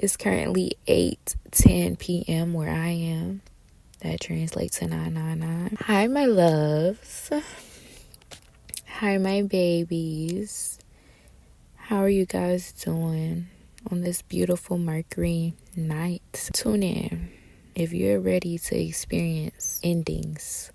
It's currently 8:10 p.m. where I am. That translates to 999. Hi, my loves. Hi, my babies. How are you guys doing on this beautiful Mercury night? Tune in. If you're ready to experience endings,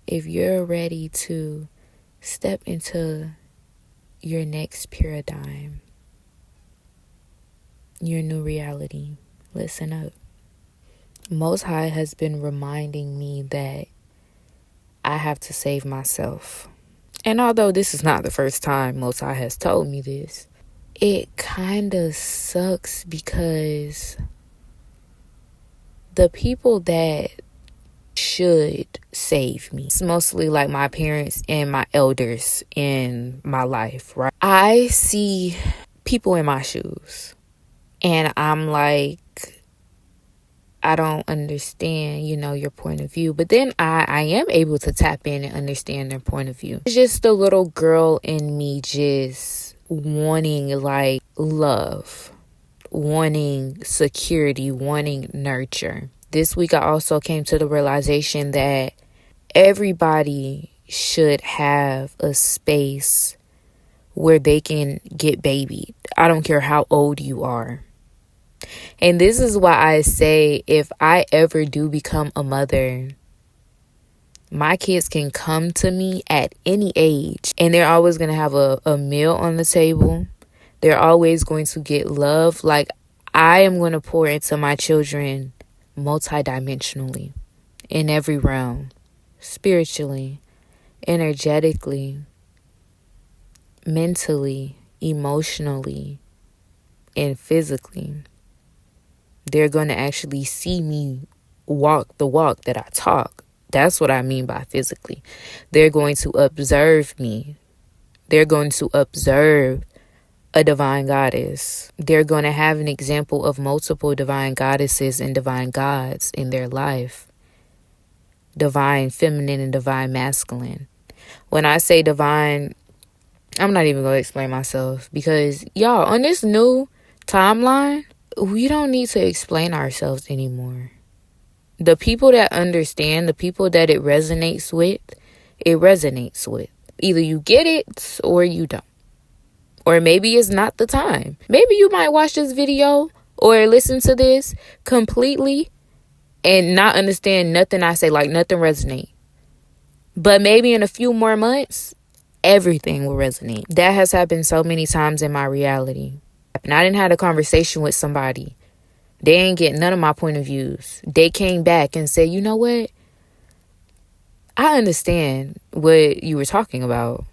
if you're ready to step into your next paradigm, your new reality, listen up. Most High has been reminding me that I have to save myself. And although this is not the first time Most High has told me this, it kind of sucks because the people that should save me, it's mostly like my parents and my elders in my life, right? I see people in my shoes and I'm like, I don't understand, your point of view. But then I am able to tap in and understand their point of view. It's just the little girl in me just wanting like love, wanting security, wanting nurture. This week I also came to the realization that everybody should have a space where they can get babied. I don't care how old you are. And this is why I say if I ever do become a mother, my kids can come to me at any age and they're always going to have a meal on the table. They're always going to get love. Like I am going to pour into my children multidimensionally in every realm, spiritually, energetically, mentally, emotionally, and physically. They're going to actually see me walk the walk that I talk. That's what I mean by physically. They're going to observe me. They're going to observe a divine goddess. They're going to have an example of multiple divine goddesses and divine gods in their life. Divine feminine and divine masculine. When I say divine, I'm not even going to explain myself because y'all, on this new timeline, we don't need to explain ourselves anymore. The people that understand, the people that it resonates with. Either you get it or you don't. Or maybe it's not the time. Maybe you might watch this video or listen to this completely and not understand nothing I say, like nothing resonate. But maybe in a few more months, everything will resonate. That has happened so many times in my reality. And I didn't have a conversation with somebody. They ain't get none of my point of views. They came back and said, you know what? I understand what you were talking about.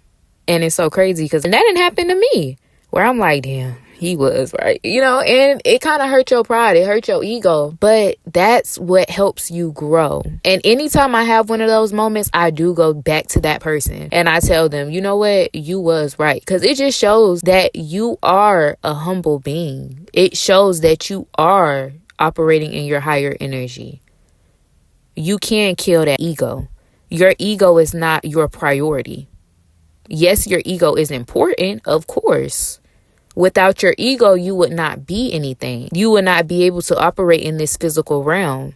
And it's so crazy because that didn't happen to me. Where I'm like, damn, he was right. And it kind of hurt your pride. It hurt your ego. But that's what helps you grow. And anytime I have one of those moments, I do go back to that person. And I tell them, you know what? You was right. Because it just shows that you are a humble being. It shows that you are operating in your higher energy. You can kill that ego. Your ego is not your priority. Yes, your ego is important, of course. Without your ego, you would not be anything. You would not be able to operate in this physical realm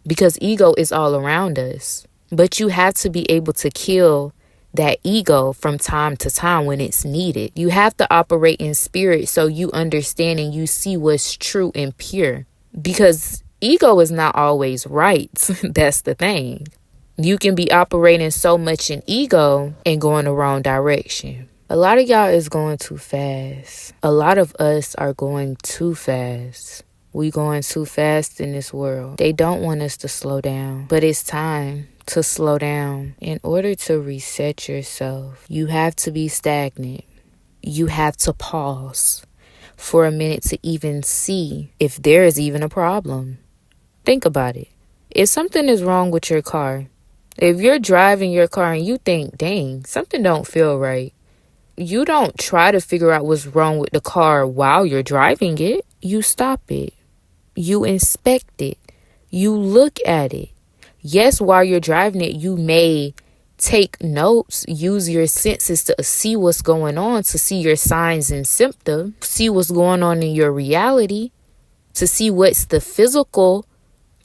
because ego is all around us. But you have to be able to kill that ego from time to time when it's needed. You have to operate in spirit so you understand and you see what's true and pure. Because ego is not always right. That's the thing. You can be operating so much in ego and going the wrong direction. A lot of y'all is going too fast. A lot of us are going too fast. We going too fast in this world. They don't want us to slow down. But it's time to slow down. In order to reset yourself, you have to be stagnant. You have to pause for a minute to even see if there is even a problem. Think about it. If something is wrong with your car, if you're driving your car and you think, dang, something don't feel right, you don't try to figure out what's wrong with the car while you're driving it. You stop it. You inspect it. You look at it. Yes, while you're driving it, you may take notes, use your senses to see what's going on, to see your signs and symptoms, see what's going on in your reality, to see what's the physical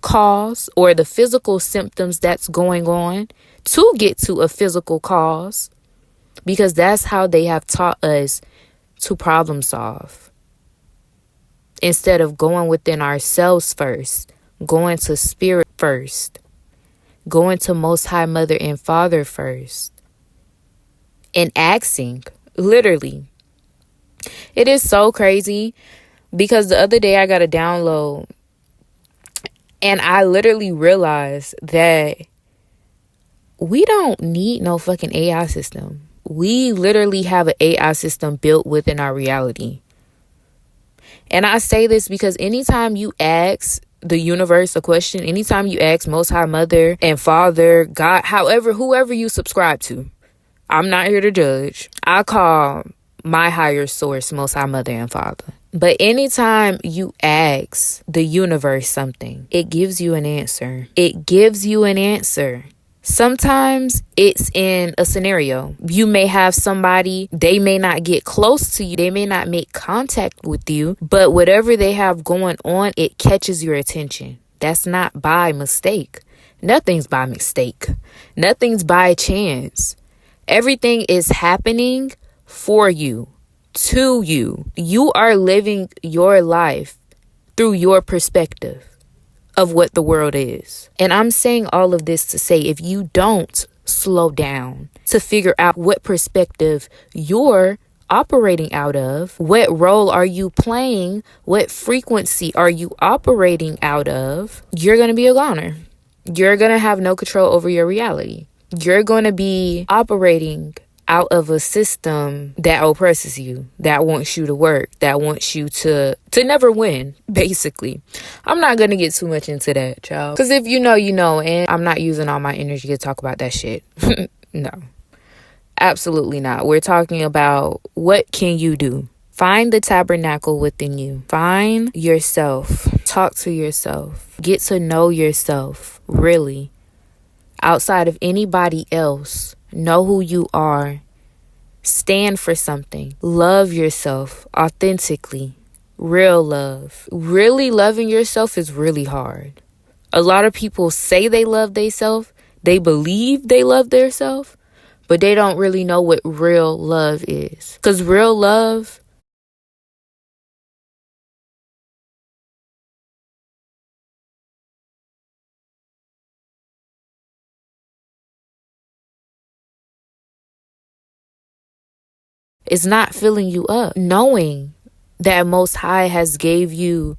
cause or the physical symptoms that's going on to get to a physical cause, because that's how they have taught us to problem solve. Instead of going within ourselves first, going to spirit first, going to Most High Mother and Father first, and asking, literally. It is so crazy because the other day I got a download and I literally realized that we don't need no fucking AI system. We literally have an AI system built within our reality. And I say this because anytime you ask the universe a question, anytime you ask Most High Mother and Father, God, whoever you subscribe to, I'm not here to judge. I call my higher source Most High Mother and Father. But anytime you ask the universe something, it gives you an answer. It gives you an answer. Sometimes it's in a scenario. You may have somebody, they may not get close to you. They may not make contact with you, but whatever they have going on, it catches your attention. That's not by mistake. Nothing's by mistake. Nothing's by chance. Everything is happening for you, to you. You are living your life through your perspective of what the world is. And I'm saying all of this to say, if you don't slow down to figure out what perspective you're operating out of, what role are you playing, what frequency are you operating out of, you're going to be a goner. You're going to have no control over your reality. You're going to be operating out of a system that oppresses you, that wants you to work, that wants you to never win, basically. I'm not going to get too much into that, y'all. Because if you know, you know, and I'm not using all my energy to talk about that shit. No, absolutely not. We're talking about what can you do? Find the tabernacle within you. Find yourself. Talk to yourself. Get to know yourself, really. Outside of anybody else. Know who you are. Stand for something. Love yourself authentically. Real love. Really loving yourself is really hard. A lot of people say they love themselves. They believe they love themselves, but they don't really know what real love is. Because real love is not filling you up. Knowing that Most High has gave you,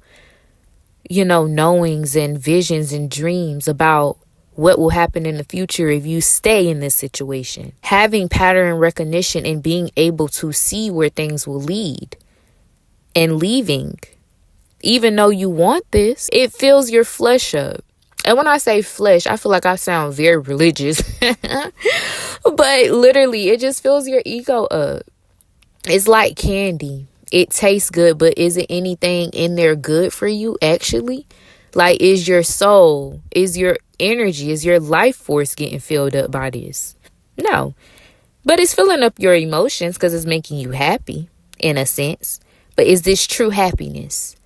knowings and visions and dreams about what will happen in the future if you stay in this situation. Having pattern recognition and being able to see where things will lead. And leaving. Even though you want this, it fills your flesh up. And when I say flesh, I feel like I sound very religious. But literally, it just fills your ego up. It's like candy. It tastes good, but is it anything in there good for you, actually? Like, is your soul, is your energy, is your life force getting filled up by this? No. But it's filling up your emotions because it's making you happy, in a sense. But is this true happiness?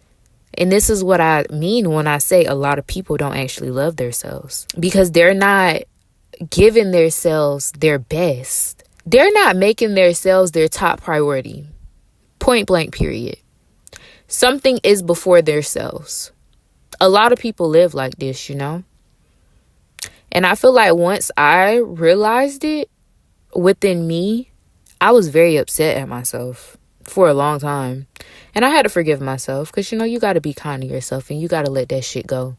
And this is what I mean when I say a lot of people don't actually love themselves. Because they're not giving themselves their best. They're not making themselves their top priority. Point blank, period. Something is before themselves. A lot of people live like this, And I feel like once I realized it within me, I was very upset at myself for a long time. And I had to forgive myself because, you got to be kind to yourself and you got to let that shit go.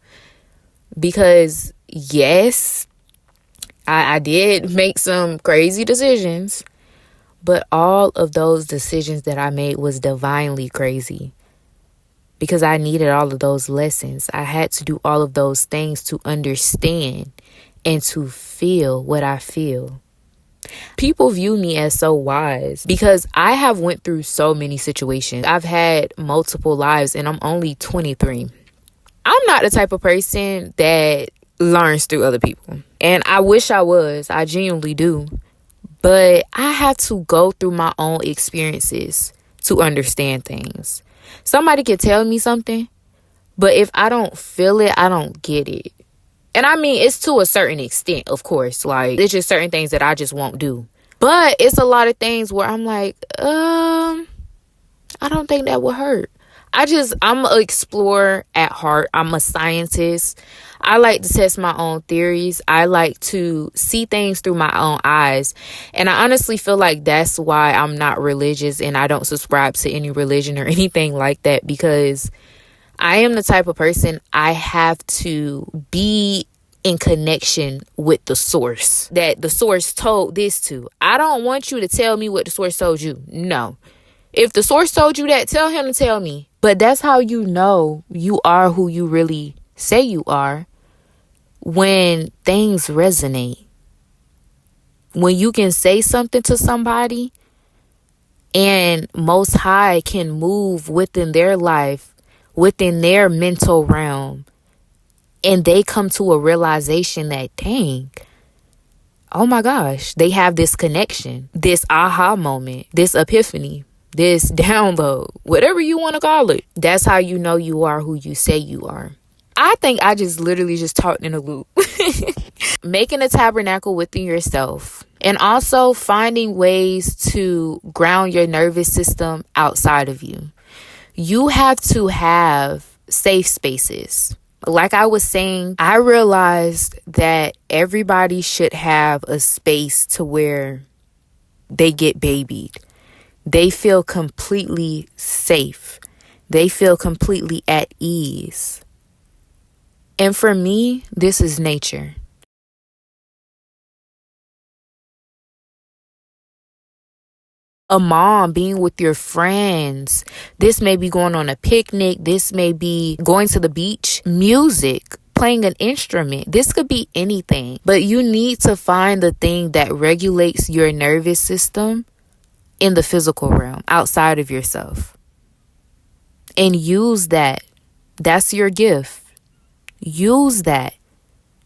Because, yes, I did make some crazy decisions, but all of those decisions that I made was divinely crazy because I needed all of those lessons. I had to do all of those things to understand and to feel what I feel. People view me as so wise because I have went through so many situations. I've had multiple lives and I'm only 23. I'm not the type of person that learns through other people. And I wish I was. I genuinely do. But I have to go through my own experiences to understand things. Somebody could tell me something, But if I don't feel it, I don't get it. And I mean, it's to a certain extent, of course. Like, it's just certain things that I just won't do. But it's a lot of things where I'm like, I don't think that would hurt. I'm an explorer at heart. I'm a scientist. I like to test my own theories. I like to see things through my own eyes. And I honestly feel like that's why I'm not religious and I don't subscribe to any religion or anything like that, because I am the type of person, I have to be in connection with the source that the source told this to. I don't want you to tell me what the source told you. No. If the source told you that, tell him to tell me. But that's how you know you are who you really say you are, when things resonate. When you can say something to somebody and Most High can move within their life, within their mental realm, and they come to a realization that, dang, oh my gosh, they have this connection, this aha moment, this epiphany, this download, whatever you want to call it. That's how you know you are who you say you are. I think I just literally just talked in a loop. Making a tabernacle within yourself, and also finding ways to ground your nervous system outside of you. You have to have safe spaces. Like I was saying, I realized that everybody should have a space to where they get babied. They feel completely safe. They feel completely at ease. And for me, this is nature. A mom being with your friends. This may be going on a picnic. This may be going to the beach. Music, playing an instrument. This could be anything. But you need to find the thing that regulates your nervous system in the physical realm, outside of yourself. And use that. That's your gift. Use that.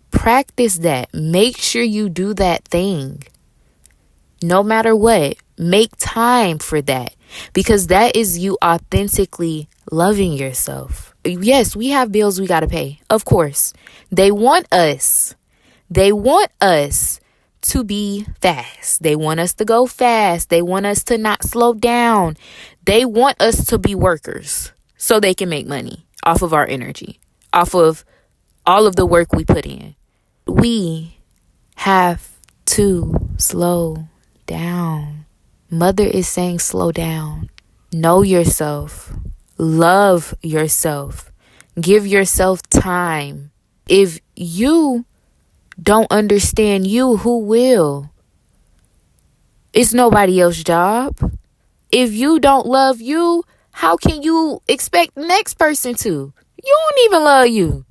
Practice that. Make sure you do that thing. No matter what, make time for that, because that is you authentically loving yourself. Yes, we have bills we got to pay. Of course. They want us to be fast. They want us to go fast. They want us to not slow down. They want us to be workers so they can make money off of our energy, off of all of the work we put in. We have to slow down. Mother is saying slow down. Know yourself. Love yourself. Give yourself time. If you don't understand you, who will? It's nobody else's job. If you don't love you, how can you expect the next person to? You don't even love you.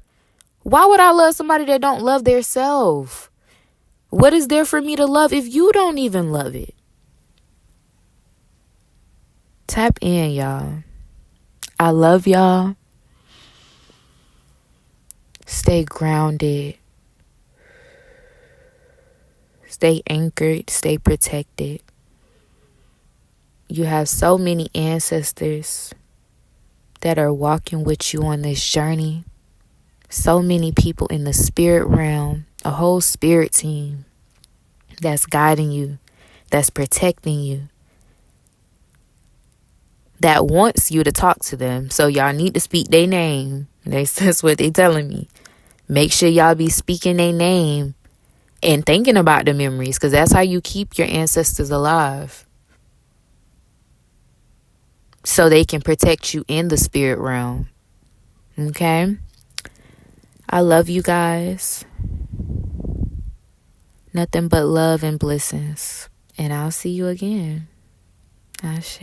Why would I love somebody that don't love their self? What is there for me to love if you don't even love it? Tap in, y'all. I love y'all. Stay grounded. Stay anchored. Stay protected. You have so many ancestors that are walking with you on this journey. So many people in the spirit realm, a whole spirit team that's guiding you, that's protecting you, that wants you to talk to them. So y'all need to speak their name. That's what they telling me. Make sure y'all be speaking their name and thinking about the memories, because that's how you keep your ancestors alive. So they can protect you in the spirit realm. Okay? I love you guys. Nothing but love and blessings. And I'll see you again. Ashe.